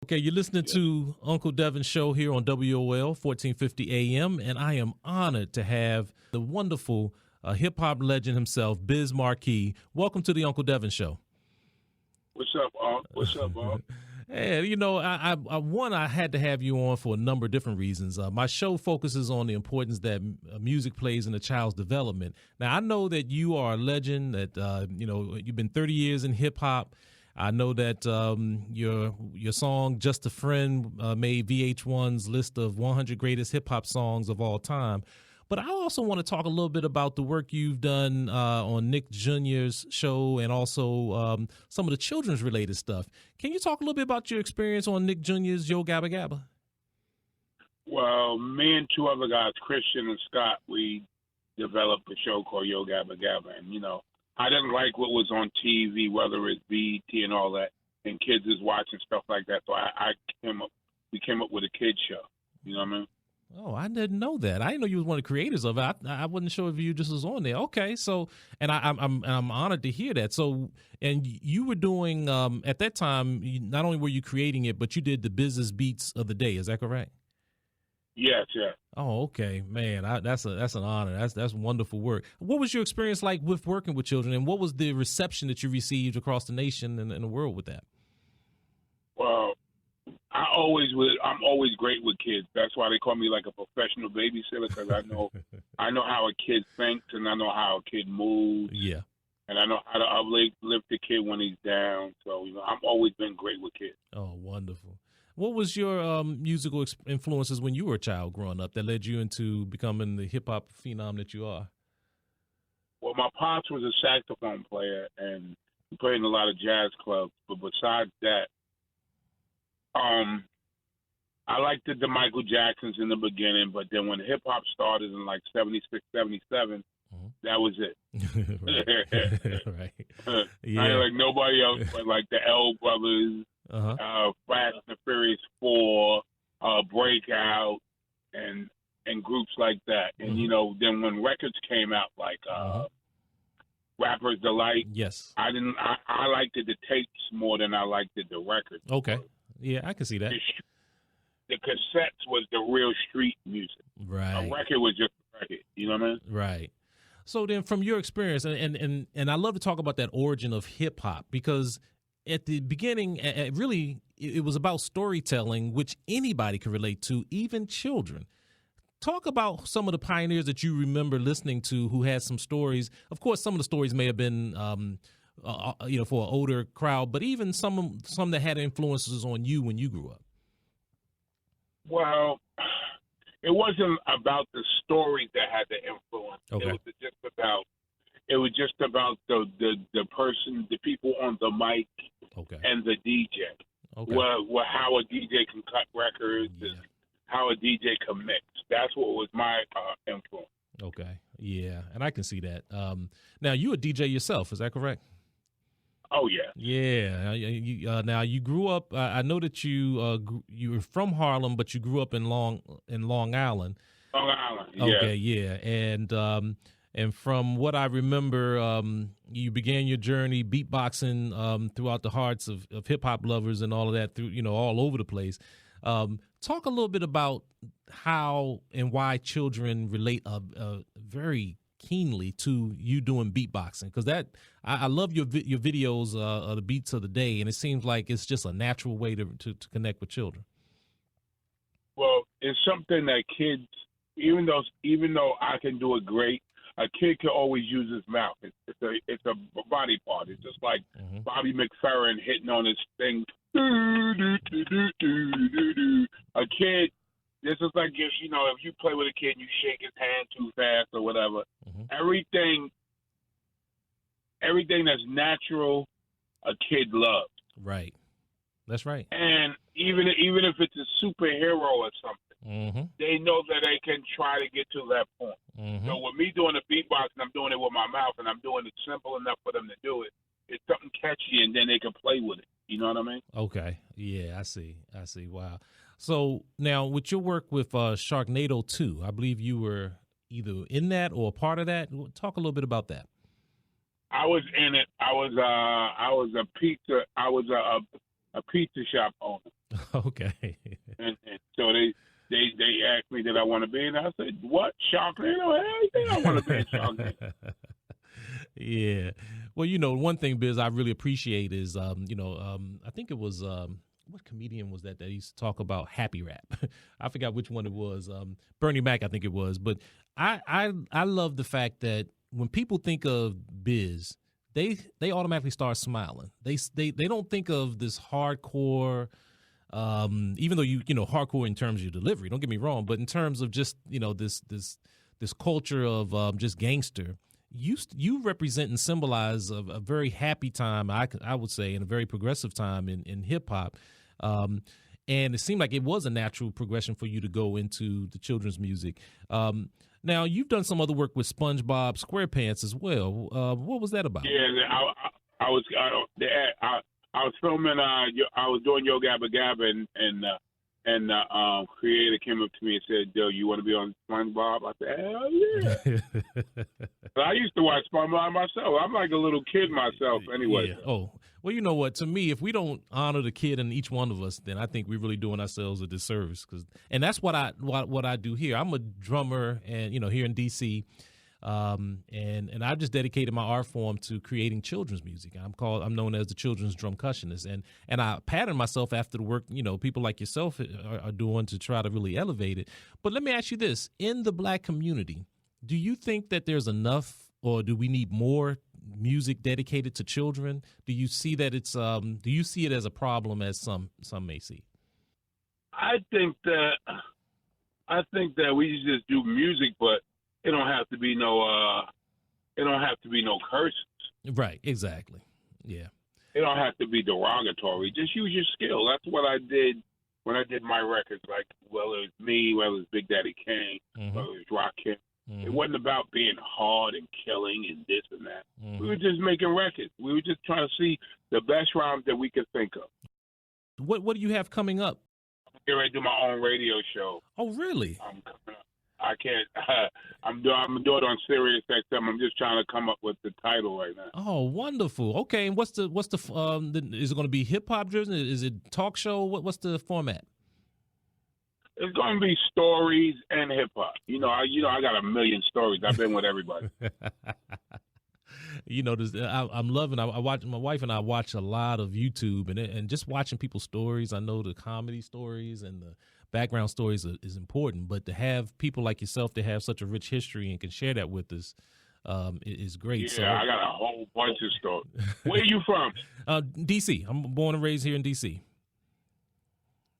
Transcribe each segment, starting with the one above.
Okay, you're listening to Uncle Devin's show here on WOL 1450 AM, and I am honored to have the wonderful hip-hop legend himself, Biz Markie. Welcome to the Uncle Devin show. What's up, Unc? What's up, Unc? Hey, you know, I had to have you on for a number of different reasons. My show focuses on the importance that music plays in a child's development. Now, I know that you are a legend, that, you've been 30 years in hip-hop. I know that your song "Just a Friend" made VH1's list of 100 greatest hip hop songs of all time. But I also want to talk a little bit about the work you've done on Nick Jr.'s show and also some of the children's related stuff. Can you talk a little bit about your experience on Nick Jr.'s Yo Gabba Gabba? Well, me and two other guys, Christian and Scott, we developed a show called Yo Gabba Gabba, and I didn't like what was on TV, whether it's BET and all that, and kids is watching stuff like that. So we came up with a kids show. You know what I mean? Oh, I didn't know that. I didn't know you was one of the creators of it. I wasn't sure if you just was on there. Okay, so and I'm honored to hear that. So, and you were doing at that time. Not only were you creating it, but you did the business beats of the day. Is that correct? Yes, yeah. Oh, okay, man. That's an honor. That's wonderful work. What was your experience like with working with children, and what was the reception that you received across the nation and the world with that? Well, I'm always great with kids. That's why they call me like a professional babysitter, because I know how a kid thinks and I know how a kid moves. Yeah. And I know how to uplift the kid when he's down. So I've always been great with kids. Oh, wonderful. What was your musical influences when you were a child growing up that led you into becoming the hip hop phenom that you are? Well, my pops was a saxophone player and he played in a lot of jazz clubs. But besides that, I liked the Michael Jacksons in the beginning, but then when hip hop started in like 76, 77, that was it. Right. Yeah. I ain't like nobody else but like the L Brothers, Fast and the Furious 4, Breakout, and groups like that. And then when records came out, like Rapper's Delight, yes, I liked the tapes more than I liked the records. Okay, yeah, I can see that. The cassettes was the real street music. Right. A record was just a record. You know what I mean? Right. So then, from your experience, and I love to talk about that origin of hip hop, because at the beginning, it was about storytelling, which anybody can relate to, even children. Talk about some of the pioneers that you remember listening to who had some stories. Of course, some of the stories may have been, for an older crowd, but even some that had influences on you when you grew up. Well, it wasn't about the stories that had the influence. Okay. It was just about the person, the people on the mic, and the DJ. Okay. Well, how a DJ can cut records and how a DJ can mix. That's what was my influence. Okay. Yeah, and I can see that. Now, you a DJ yourself, is that correct? Oh, yeah. Yeah. Now, you grew up, I know that you were from Harlem, but you grew up in Long Island. Long Island, yeah. Okay, yeah. And from what I remember, you began your journey beatboxing throughout the hearts of hip-hop lovers and all of that, through all over the place. Talk a little bit about how and why children relate very keenly to you doing beatboxing, because I love your videos of the beats of the day, and it seems like it's just a natural way to connect with children. Well, it's something that kids, even though I can do it great, a kid can always use his mouth. It's a body part. It's just like Bobby McFerrin hitting on his thing. A kid, this is like if you play with a kid and you shake his hand too fast or whatever. Everything that's natural, a kid loves. Right. That's right. And even if it's a superhero or something, they know that they can try to get to that point. So with me doing the beatboxing, I'm doing it with my mouth, and I'm doing it simple enough for them to do it. It's something catchy, and then they can play with it. You know what I mean? Okay. Yeah, I see. Wow. So now with your work with Sharknado 2, I believe you were either in that or a part of that. Talk a little bit about that. I was in it. I was a pizza. I was a pizza shop owner. Okay. And so they asked me did I want to be, and I said, what, Sharknado? Hell yeah, I want to be in Sharknado. Yeah. Well, one thing, Biz, I really appreciate is, I think it was, what comedian was that used to talk about happy rap? I forgot which one it was. Bernie Mac, I think it was. But I love the fact that when people think of Biz, they automatically start smiling. They don't think of this hardcore, even though hardcore in terms of your delivery. Don't get me wrong, but in terms of just this culture of just gangster. You represent and symbolize a very happy time, I would say, and a very progressive time in hip hop. And it seemed like it was a natural progression for you to go into the children's music. Now, you've done some other work with SpongeBob SquarePants as well. What was that about? Yeah, I was filming. I was doing Yo Gabba Gabba, and creator came up to me and said, "Yo, you want to be on SpongeBob?" I said, "Hell yeah!" But I used to watch SpongeBob myself. I'm like a little kid myself, anyway. Yeah. Oh, well, you know what? To me, if we don't honor the kid in each one of us, then I think we're really doing ourselves a disservice. And that's what I do here. I'm a drummer, and here in DC. And I've just dedicated my art form to creating children's music. I'm known as the children's drumcussionist, and I pattern myself after the work people like yourself are doing to try to really elevate it. But let me ask you this: in the Black community, do you think that there's enough, or do we need more music dedicated to children? Do you see that do you see it as a problem, as some may see? I think that we should just do music, but it don't have to be no curses. Right, exactly. Yeah. It don't have to be derogatory. Just use your skill. That's what I did when I did my records. Like, whether it's me, whether it's Big Daddy Kane, Mm-hmm. whether it's Rakim. Mm-hmm. It wasn't about being hard and killing and this and that. Mm-hmm. We were just making records. We were just trying to see the best rhymes that we could think of. What do you have coming up? I'm getting ready to do my own radio show. Oh, really? I'm coming up. I can't. I'm doing it on Sirius XM. I'm just trying to come up with the title right now. Oh, wonderful. Okay, and what's the is it going to be hip hop driven? Is it talk show? What's the format? It's going to be stories and hip hop. I got a million stories. I've been with everybody. I'm loving. I watch, my wife and I watch a lot of YouTube, and just watching people's stories. I know the comedy stories and the background stories is important, but to have people like yourself to have such a rich history and can share that with us is great. Yeah, so, I got a whole bunch of stories. Where are you from? DC. I'm born and raised here in DC.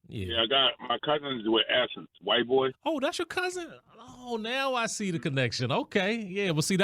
Yeah, I got my cousins with Essence, white boy. Oh, that's your cousin? Oh, now I see the connection. Okay, yeah. Well, see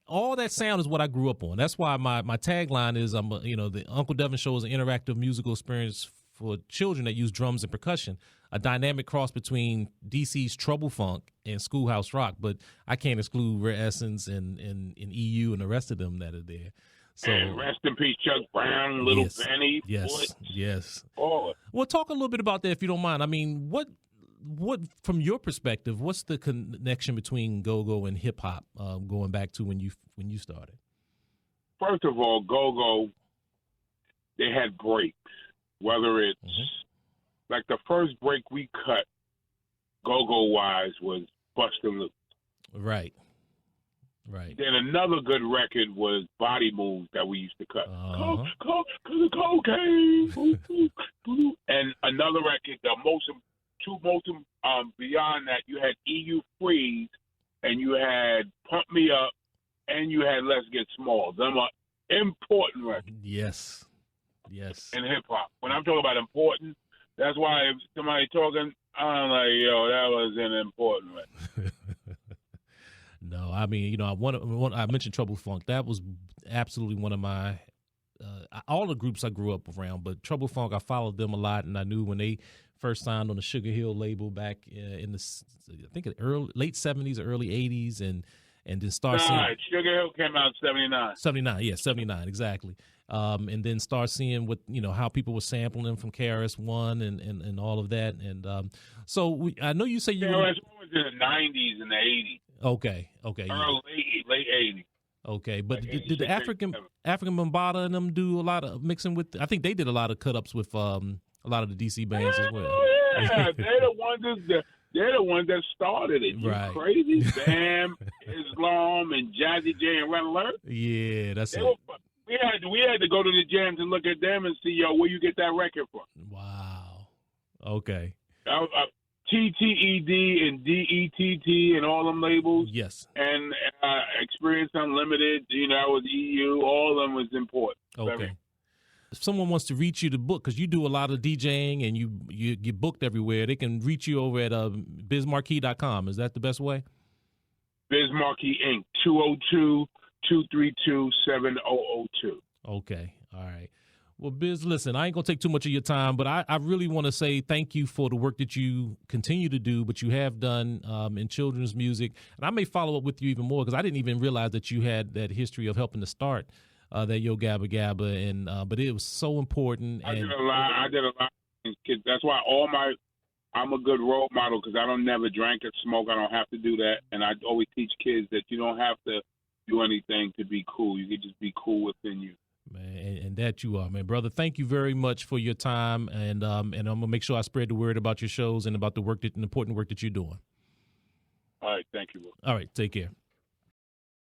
all that sound is what I grew up on. That's why my tagline is the Uncle Devin Show is an interactive musical experience for children that use drums and percussion, a dynamic cross between DC's Trouble Funk and Schoolhouse Rock. But I can't exclude Rare Essence and EU and the rest of them that are there. So, and rest in peace, Chuck Brown, Little Benny. Yes. Oh. Well, talk a little bit about that if you don't mind. I mean, what from your perspective, what's the connection between go-go and hip hop going back to when you started? First of all, go-go, they had breaks. Whether it's like the first break we cut, go-go wise, was Bustin' Loose. Right. Then another good record was Body Moves that we used to cut. Cocaine. And another record, two most beyond that, you had EU Freeze, and you had Pump Me Up, and you had Let's Get Small. Them are important records. Yes. In hip hop. When I'm talking about important, that's why if somebody talking, I'm like, yo, that was an important record. No, I mean, I mentioned Trouble Funk. That was absolutely one of my all the groups I grew up around, but Trouble Funk, I followed them a lot, and I knew when they first signed on the Sugar Hill label back in late 70s or early 80s, and then Star Seeing. Sugar Hill came out in 79. 79, exactly. And then start seeing what how people were sampling them from KRS-One and all of that, and I know you say you KRS-One was in the 90s and the 80s. Okay. Late 80s. Okay, but Like did the Afrika Bambaataa and them do a lot of mixing with? I think they did a lot of cut ups with a lot of the DC bands as well. Yeah, they're the ones that started it. You Right. crazy? Bam, Islam, and Jazzy J and Red Alert. Yeah, that's it. We had to go to the jams and look at them and see, yo, where you get that record from. Wow. Okay. TTED and DETT and all them labels. Yes. And Experience Unlimited, you know, with EU, all of them was important. Okay. If someone wants to reach you to book, because you do a lot of DJing and you get booked everywhere, they can reach you over at bizmarkie.com. Is that the best way? Biz Markie Inc. 202-232-7002. Okay. All right. Well, Biz, listen, I ain't going to take too much of your time, but I really want to say thank you for the work that you continue to do, but you have done in children's music. And I may follow up with you even more because I didn't even realize that you had that history of helping to start that Yo Gabba Gabba. And but it was so important. I did a lot. Kids. That's why I'm a good role model because I don't never drank or smoke. I don't have to do that. And I always teach kids that you don't have to do anything to be cool. You can just be cool within you. Man, and that you are, man, brother. Thank you very much for your time, and I'm gonna make sure I spread the word about your shows and about the important work that you're doing. All right, thank you, bro. All right, take care.